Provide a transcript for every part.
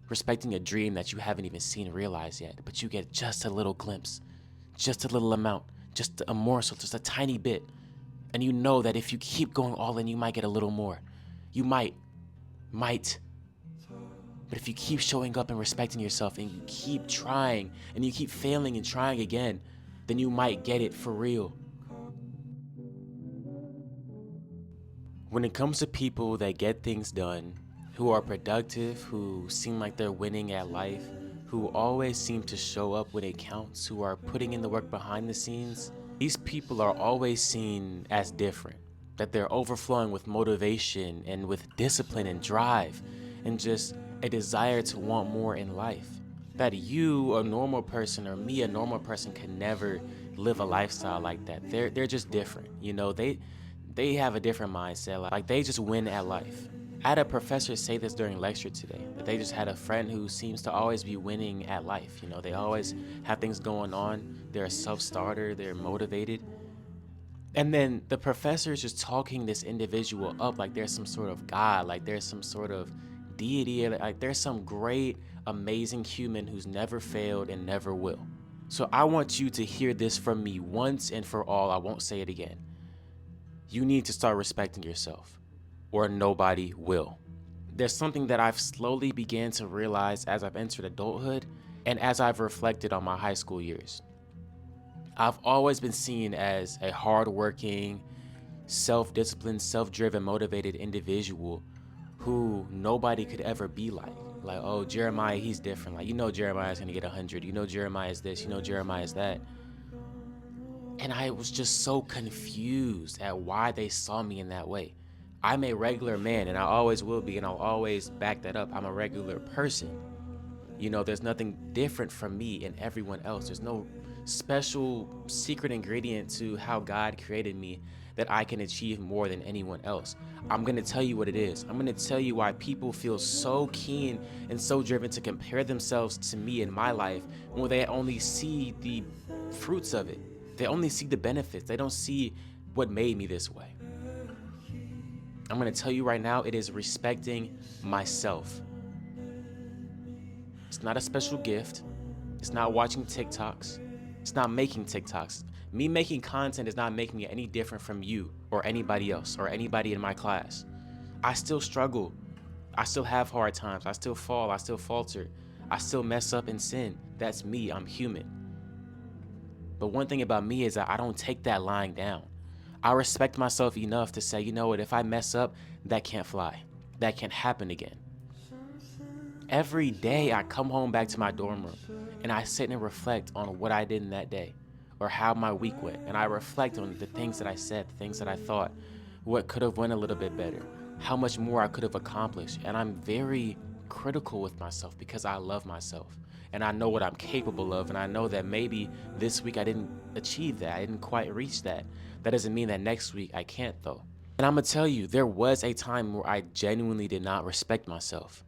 respecting a dream that you haven't even seen realized yet, but you get just a little glimpse, just a little amount, just a morsel, just a tiny bit. And you know that if you keep going all in, you might get a little more. You might. But if you keep showing up and respecting yourself and you keep trying and you keep failing and trying again, then you might get it for real. When it comes to people that get things done, who are productive, who seem like they're winning at life, who always seem to show up when it counts, who are putting in the work behind the scenes, these people are always seen as different. That they're overflowing with motivation and with discipline and drive and just a desire to want more in life. That you, a normal person, or me, a normal person, can never live a lifestyle like that. They're just different. You know, they have a different mindset. Like they just win at life. I had a professor say this during lecture today, that they just had a friend who seems to always be winning at life. You know, they always have things going on. They're a self-starter. They're motivated. And then the professor is just talking this individual up like there's some sort of God, like there's some sort of deity, like there's some great, amazing human who's never failed and never will. So I want you to hear this from me once and for all. I won't say it again. You need to start respecting yourself, or nobody will. There's something that I've slowly began to realize as I've entered adulthood and as I've reflected on my high school years. I've always been seen as a hardworking, self-disciplined, self-driven, motivated individual who nobody could ever be like. Like, oh, Jeremiah, he's different. Like, you know Jeremiah's gonna get 100. You know Jeremiah's this. You know Jeremiah's that. And I was just so confused at why they saw me in that way. I'm a regular man, and I always will be, and I'll always back that up. I'm a regular person. You know, there's nothing different from me and everyone else. There's no special secret ingredient to how God created me that I can achieve more than anyone else. I'm gonna tell you what it is. I'm gonna tell you why people feel so keen and so driven to compare themselves to me in my life when they only see the fruits of it. They only see the benefits. They don't see what made me this way. I'm gonna tell you right now, it is respecting myself. It's not a special gift. It's not watching TikToks. It's not making TikToks. Me making content is not making me any different from you or anybody else or anybody in my class. I still struggle. I still have hard times. I still fall. I still falter. I still mess up and sin. That's me. I'm human. But one thing about me is that I don't take that lying down. I respect myself enough to say, you know what, if I mess up, that can't fly. That can't happen again. Every day I come home back to my dorm room and I sit and reflect on what I did in that day or how my week went. And I reflect on the things that I said, the things that I thought, what could have went a little bit better, how much more I could have accomplished. And I'm very critical with myself because I love myself and I know what I'm capable of. And I know that maybe this week I didn't achieve that. I didn't quite reach that. That doesn't mean that next week I can't though. And I'm gonna tell you, there was a time where I genuinely did not respect myself.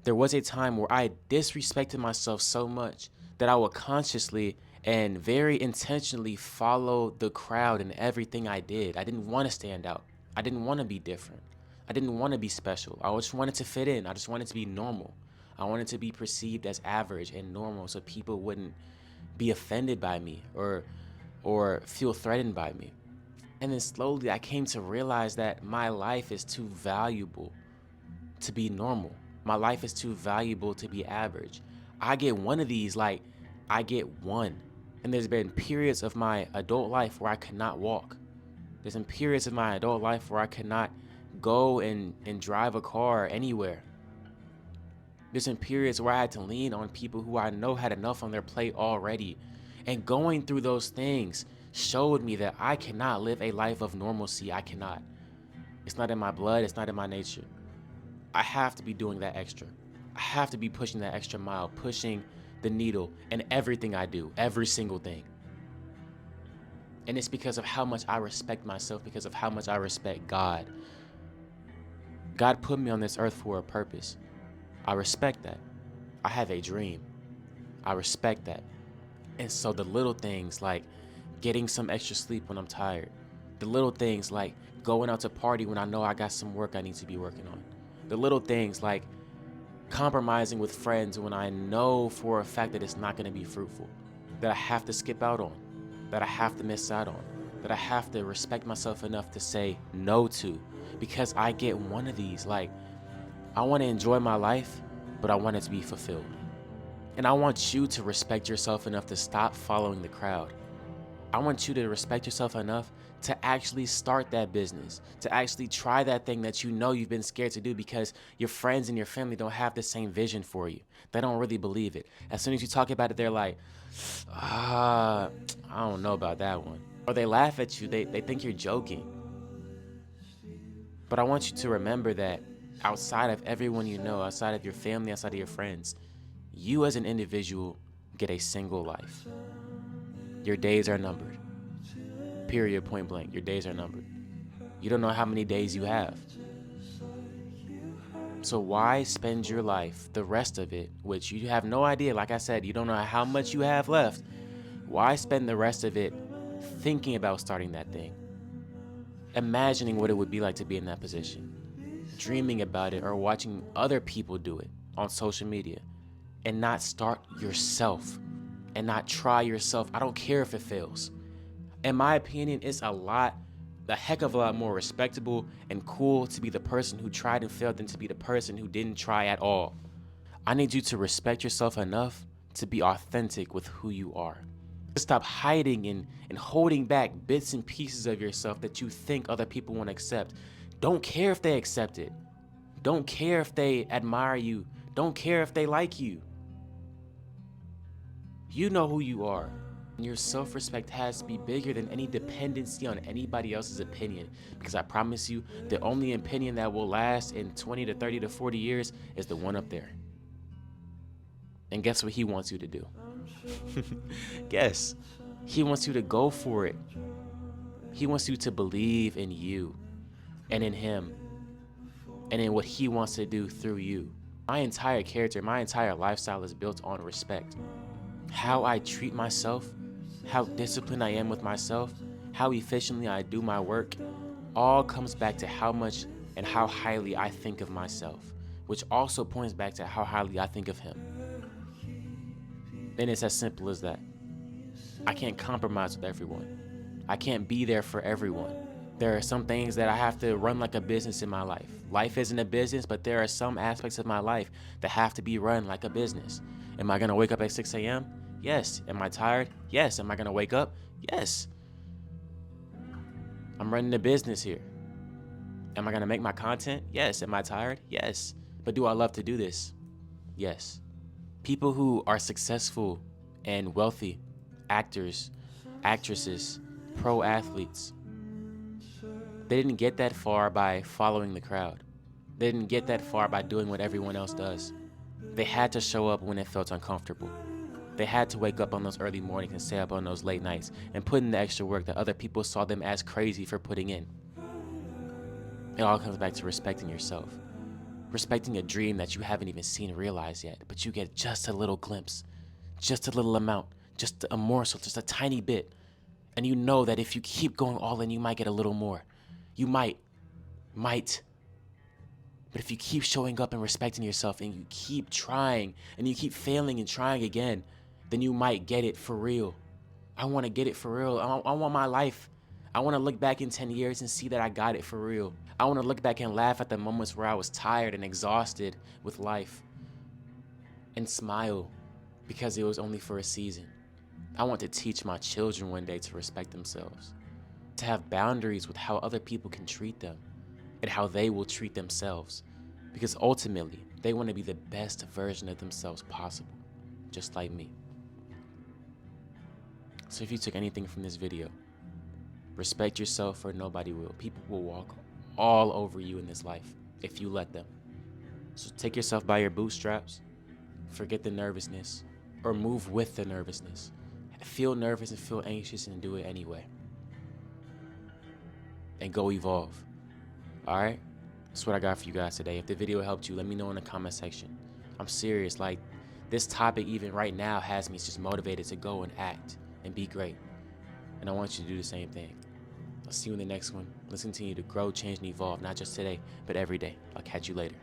There was a time where I disrespected myself so much that I would consciously and very intentionally follow the crowd in everything I did. I didn't want to stand out. I didn't want to be different. I didn't want to be special. I just wanted to fit in. I just wanted to be normal. I wanted to be perceived as average and normal so people wouldn't be offended by me or feel threatened by me. And then slowly I came to realize that my life is too valuable to be normal. My life is too valuable to be average. I get one of these, like I get one. And there's been periods of my adult life where I could not walk. There's been periods of my adult life where I could not go and drive a car anywhere. There's been periods where I had to lean on people who I know had enough on their plate already. And going through those things showed me that I cannot live a life of normalcy. I cannot. It's not in my blood. It's not in my nature. I have to be doing that extra. I have to be pushing that extra mile, pushing the needle in everything I do, every single thing. And it's because of how much I respect myself, because of how much I respect God. God put me on this earth for a purpose. I respect that. I have a dream. I respect that. And so the little things like getting some extra sleep when I'm tired, the little things like going out to party when I know I got some work I need to be working on, the little things like compromising with friends when I know for a fact that it's not going to be fruitful, that I have to skip out on, that I have to miss out on, that I have to respect myself enough to say no to, because I get one of these. Like, I want to enjoy my life, but I want it to be fulfilled. And I want you to respect yourself enough to stop following the crowd. I want you to respect yourself enough to actually start that business, to actually try that thing that you know you've been scared to do because your friends and your family don't have the same vision for you. They don't really believe it. As soon as you talk about it, they're like, I don't know about that one. Or they laugh at you. They think you're joking. But I want you to remember that outside of everyone you know, outside of your family, outside of your friends, you as an individual get a single life. Your days are numbered. Period, point blank. Your days are numbered. You don't know how many days you have. So why spend your life, the rest of it, which you have no idea, like I said, you don't know how much you have left. Why spend the rest of it thinking about starting that thing? Imagining what it would be like to be in that position. Dreaming about it or watching other people do it on social media. And not start yourself. And not try yourself. I don't care if it fails. In my opinion, it's a heck of a lot more respectable and cool to be the person who tried and failed than to be the person who didn't try at all. I need you to respect yourself enough to be authentic with who you are. Stop hiding and holding back bits and pieces of yourself that you think other people won't accept. Don't care if they accept it. Don't care if they admire you. Don't care if they like you. You know who you are. Your self-respect has to be bigger than any dependency on anybody else's opinion, because I promise you, the only opinion that will last in 20 to 30 to 40 years is the one up there. And guess what he wants you to do? Guess. He wants you to go for it. He wants you to believe in you and in him and in what he wants to do through you. My entire character, my entire lifestyle is built on respect. How I treat myself, how disciplined I am with myself, how efficiently I do my work, all comes back to how much and how highly I think of myself, which also points back to how highly I think of him. And it's as simple as that. I can't compromise with everyone. I can't be there for everyone. There are some things that I have to run like a business in my life. Life isn't a business, but there are some aspects of my life that have to be run like a business. Am I gonna wake up at 6 a.m.? Yes. Am I tired? Yes. Am I gonna wake up? Yes. I'm running a business here. Am I gonna make my content? Yes. Am I tired? Yes. But do I love to do this? Yes. People who are successful and wealthy, actors, actresses, pro athletes, they didn't get that far by following the crowd. They didn't get that far by doing what everyone else does. They had to show up when it felt uncomfortable. They had to wake up on those early mornings and stay up on those late nights and put in the extra work that other people saw them as crazy for putting in. It all comes back to respecting yourself. Respecting a dream that you haven't even seen realized yet, but you get just a little glimpse, just a little amount, just a morsel, just a tiny bit. And you know that if you keep going all in, you might get a little more. You might. But if you keep showing up and respecting yourself and you keep trying and you keep failing and trying again, then you might get it for real. I want to get it for real. I want my life. I want to look back in 10 years and see that I got it for real. I want to look back and laugh at the moments where I was tired and exhausted with life and smile because it was only for a season. I want to teach my children one day to respect themselves, to have boundaries with how other people can treat them and how they will treat themselves, because ultimately they want to be the best version of themselves possible, just like me. So if you took anything from this video, respect yourself or nobody will. People will walk all over you in this life if you let them. So take yourself by your bootstraps, forget the nervousness, or move with the nervousness. Feel nervous and feel anxious and do it anyway. And go evolve. Alright? That's what I got for you guys today. If the video helped you, let me know in the comment section. I'm serious, like, this topic even right now has me just motivated to go and act and be great. And I want you to do the same thing. I'll see you in the next one. Let's continue to grow, change, and evolve, not just today, but every day. I'll catch you later.